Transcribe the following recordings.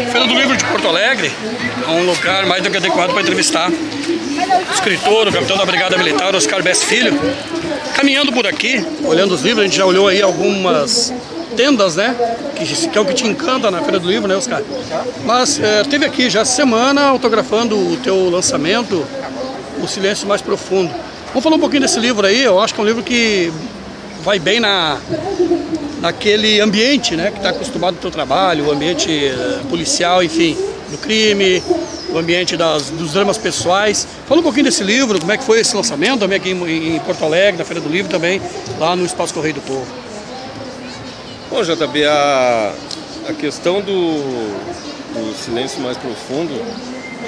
Feira do Livro de Porto Alegre é um lugar mais do que adequado para entrevistar o escritor, o capitão da Brigada Militar, Oscar Bess Filho. Caminhando por aqui, olhando os livros, a gente já olhou aí algumas tendas, né? Que é o que te encanta na Feira do Livro, né, Oscar? Mas teve aqui já semana autografando o teu lançamento, O Silêncio Mais Profundo. Vamos falar um pouquinho desse livro aí. Eu acho que é um livro que vai bem naquele ambiente, né, que está acostumado ao teu trabalho, o ambiente policial, enfim, do crime, o ambiente dos dramas pessoais. Fala um pouquinho desse livro, como é que foi esse lançamento também aqui em Porto Alegre, na Feira do Livro também, lá no Espaço Correio do Povo. Bom, JB, a questão do Silêncio Mais Profundo,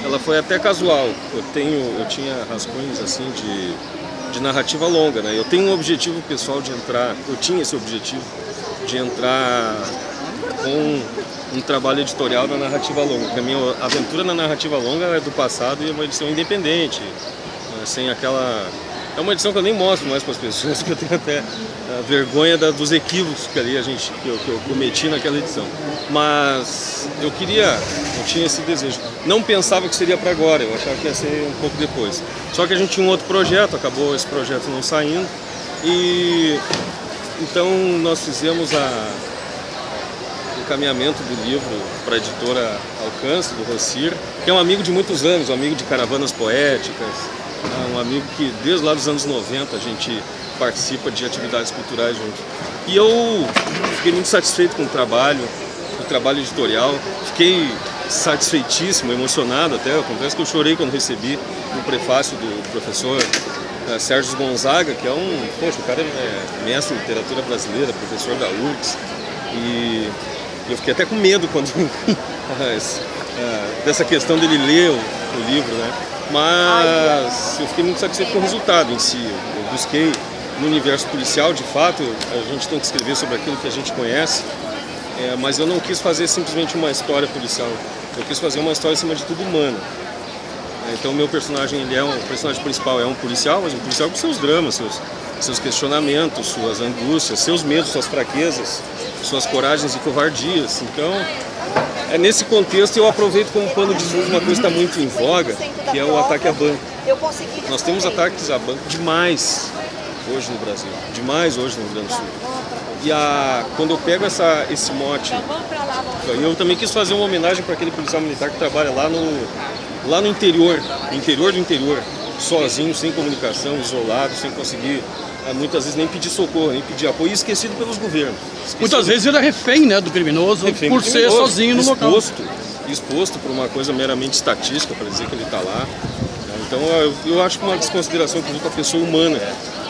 ela foi até casual. Eu tinha rascunhos assim de narrativa longa, né? Eu tenho um objetivo pessoal de entrar, eu tinha esse objetivo de entrar com um trabalho editorial na narrativa longa, porque a minha aventura na narrativa longa é do passado e é uma edição independente, sem aquela... É uma edição que eu nem mostro mais para as pessoas, porque eu tenho até vergonha dos equívocos que ali que eu cometi naquela edição. Mas eu tinha esse desejo. Não pensava que seria para agora, eu achava que ia ser um pouco depois. Só que a gente tinha um outro projeto, acabou esse projeto não saindo, e então nós fizemos o encaminhamento do livro para a editora Alcance, do Rossir, que é um amigo de muitos anos, um amigo de caravanas poéticas, um amigo que desde lá dos anos 90 a gente participa de atividades culturais juntos. E eu fiquei muito satisfeito com o trabalho editorial, fiquei satisfeitíssimo, emocionado até. Confesso que eu chorei quando recebi o prefácio do professor Sérgio Gonzaga, que é o cara é mestre em literatura brasileira, professor da URGS, e eu fiquei até com medo quando dessa questão dele ler o livro, né? Mas eu fiquei muito satisfeito com o resultado em si. Eu busquei no universo policial, de fato, a gente tem que escrever sobre aquilo que a gente conhece, mas eu não quis fazer simplesmente uma história policial, eu quis fazer uma história, acima de tudo, humana. Então o meu personagem, o personagem principal é um policial, mas um policial com seus dramas, seus questionamentos, suas angústias, seus medos, suas fraquezas, suas coragens e covardias. Então, é nesse contexto eu aproveito como pano de fundo uma coisa que está muito em voga, que é o ataque a banco. Nós temos ataques a banco demais hoje no Brasil, demais hoje no Rio Grande do Sul. E quando eu pego esse mote, eu também quis fazer uma homenagem para aquele policial militar que trabalha lá no interior do interior, sozinho, sem comunicação, isolado, sem conseguir muitas vezes nem pedir socorro, nem pedir apoio, e esquecido pelos governos. Muitas vezes ele é refém, né, do criminoso, por ser sozinho no local. Exposto por uma coisa meramente estatística, para dizer que ele está lá. Então eu acho que uma desconsideração com a pessoa humana,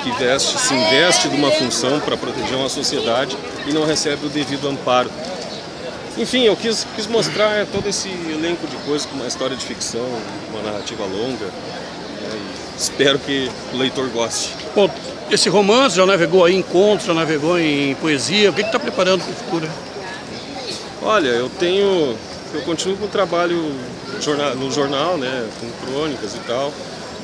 que se investe de uma função para proteger uma sociedade e não recebe o devido amparo. Enfim, eu quis mostrar todo esse elenco de coisas com uma história de ficção, uma narrativa longa, e espero que o leitor goste. Bom, esse romance já navegou aí em contos, já navegou em poesia, o que está preparando para o futuro? Olha, eu continuo com o trabalho no jornal, né, com crônicas e tal.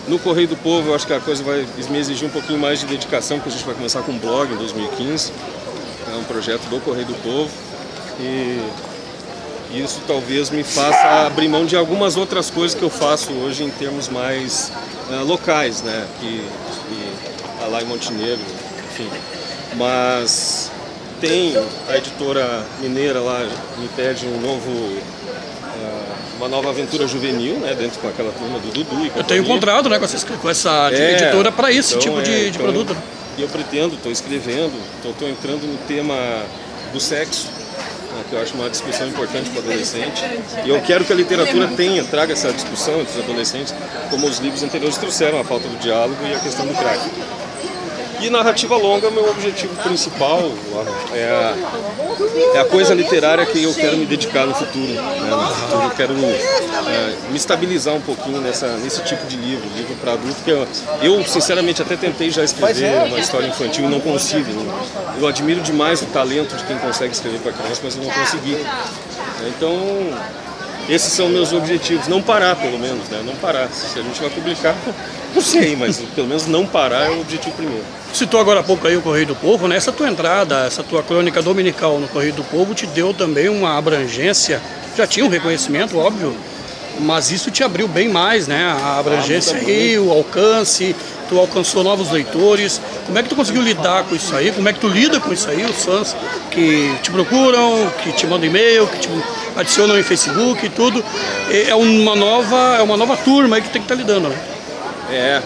No Correio do Povo eu acho que a coisa vai me exigir um pouquinho mais de dedicação, porque a gente vai começar com um blog em 2015, é um projeto do Correio do Povo, e isso talvez me faça abrir mão de algumas outras coisas que eu faço hoje em termos mais locais, né, lá em Montenegro, enfim. Mas tem a editora mineira lá, me pede uma nova aventura juvenil, né, dentro com aquela turma do Dudu e companhia. Eu tenho encontrado, né, com essa editora para esse tipo de produto. E eu estou escrevendo, estou entrando no tema do sexo, né, que eu acho uma discussão importante para o adolescente. E eu quero que a literatura traga essa discussão entre os adolescentes, como os livros anteriores trouxeram, a falta do diálogo e a questão do crack. E narrativa longa, meu objetivo principal é a coisa literária que eu quero me dedicar no futuro. Né? No futuro eu quero me estabilizar um pouquinho nesse tipo de livro para adulto, que eu sinceramente até tentei já escrever uma história infantil e não consigo. Eu admiro demais o talento de quem consegue escrever para criança, mas eu não consegui. Então, esses são meus objetivos, não parar pelo menos, né? Não parar. Se a gente vai publicar, não sei, mas pelo menos não parar é o objetivo primeiro. Citou agora há pouco aí o Correio do Povo, né? Essa tua entrada, essa tua crônica dominical no Correio do Povo te deu também uma abrangência, já tinha um reconhecimento, óbvio, mas isso te abriu bem mais, né? A abrangência aí, o alcance, tu alcançou novos leitores. Como é que tu conseguiu lidar com isso aí? Como é que tu lida com isso aí? Os fãs que te procuram, que te mandam e-mail, que te adicionam em Facebook e tudo. É uma nova turma aí que tem que estar lidando, né? É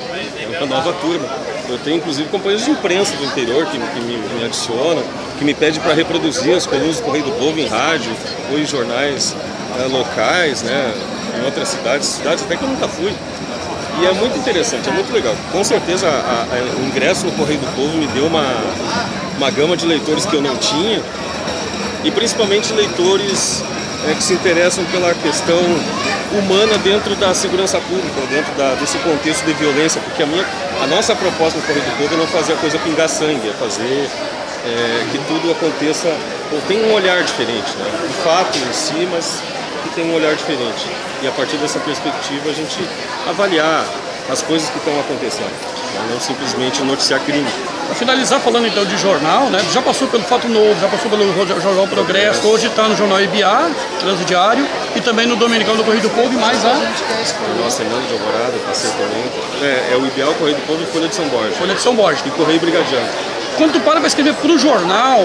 uma nova turma. Eu tenho inclusive companheiros de imprensa do interior que me adicionam, que me pedem para reproduzir as colunas do Correio do Povo em rádio ou em jornais locais, né? Em outras cidades até que eu nunca fui. E é muito interessante, é muito legal. Com certeza o ingresso no Correio do Povo me deu uma gama de leitores que eu não tinha, e principalmente leitores que se interessam pela questão humana dentro da segurança pública, dentro desse contexto de violência, porque a nossa proposta no Correio do Povo é não fazer a coisa pingar sangue, é fazer que tudo aconteça, ou tem um olhar diferente, né? O fato em si, mas que tem um olhar diferente. E a partir dessa perspectiva a gente avaliar as coisas que estão acontecendo, né? Não simplesmente noticiar crime. Para finalizar, falando então de jornal, né? Já passou pelo Fato Novo, já passou pelo Jornal Progresso, hoje está no Jornal IBA, Transdiário, e também no Dominical do Correio do Povo, e mais a... Nossa, Semana de Alvorada, passei também. É o IBA, o Correio do Povo e Folha de São Borja. Folha de São Borja. E Correio Brigadiano. Quando tu para escrever para o jornal,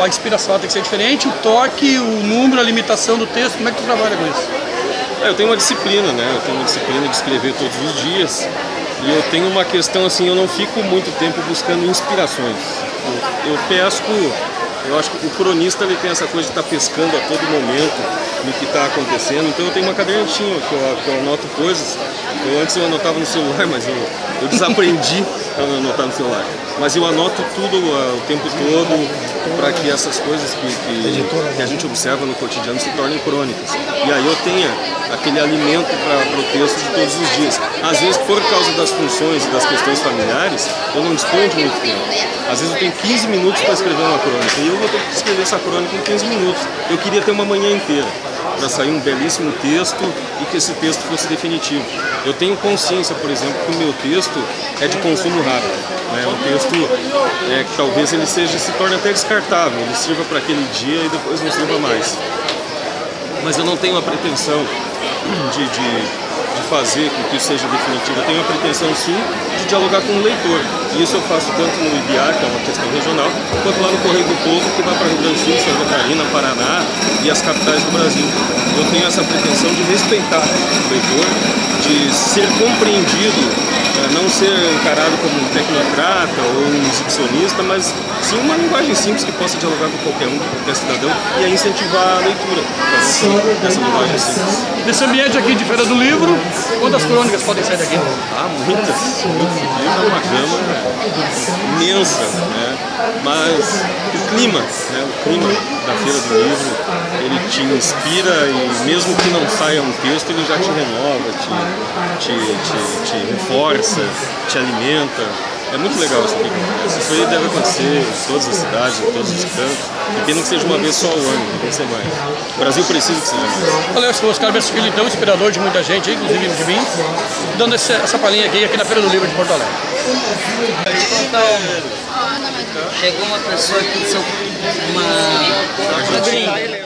a inspiração tem que ser diferente, o toque, o número, a limitação do texto, como é que tu trabalha com isso? Eu tenho uma disciplina, né? Eu tenho uma disciplina de escrever todos os dias. E eu tenho uma questão assim, eu não fico muito tempo buscando inspirações. Eu pesco, eu acho que o cronista ele tem essa coisa de estar pescando a todo momento no que está acontecendo. Então eu tenho uma cadernetinha que eu anoto coisas. Antes eu anotava no celular, mas eu desaprendi a anotar no celular. Mas eu anoto tudo o tempo todo para que essas coisas que a gente observa no cotidiano se tornem crônicas. E aí eu tenha aquele alimento para o texto de todos os dias. Às vezes, por causa das funções e das questões familiares, eu não disponho de muito tempo. Às vezes eu tenho 15 minutos para escrever uma crônica e eu vou ter que escrever essa crônica em 15 minutos. Eu queria ter uma manhã inteira para sair um belíssimo texto e que esse texto fosse definitivo. Eu tenho consciência, por exemplo, que o meu texto é de consumo rápido. É um texto que talvez ele se torne até descartável, ele sirva para aquele dia e depois não sirva mais. Mas eu não tenho a pretensão de fazer com que isso seja definitivo. Eu tenho a pretensão, sim, de dialogar com o leitor. E isso eu faço tanto no IBA, que é uma questão regional, quanto lá no Correio do Povo, que vai para Rio Grande do Sul, Santa Catarina, Paraná e as capitais do Brasil. Eu tenho essa pretensão de respeitar o leitor, de ser compreendido, não ser encarado como um tecnocrata ou um exibicionista, mas sim uma linguagem simples que possa dialogar com qualquer um, com qualquer cidadão, e aí incentivar a leitura dessa linguagem simples. Nesse ambiente aqui de Feira do Livro, quantas crônicas podem sair daqui? Muitas. O livro é uma gama imensa, né? Mas o clima da Feira do Livro, ele te inspira, e mesmo que não saia um texto, ele já te renova, te reforça, te alimenta. É muito legal isso aqui. Isso aí deve acontecer em todas as cidades, em todos os cantos. E pena que seja uma vez só ao ano, não tem que ser mais. O Brasil precisa que seja mais. Olha, eu sou o Oscar Bessa Filho, então, inspirador de muita gente, inclusive de mim, dando essa palhinha aqui na Feira do Livro de Porto Alegre. Chegou uma pessoa aqui, uma gringa.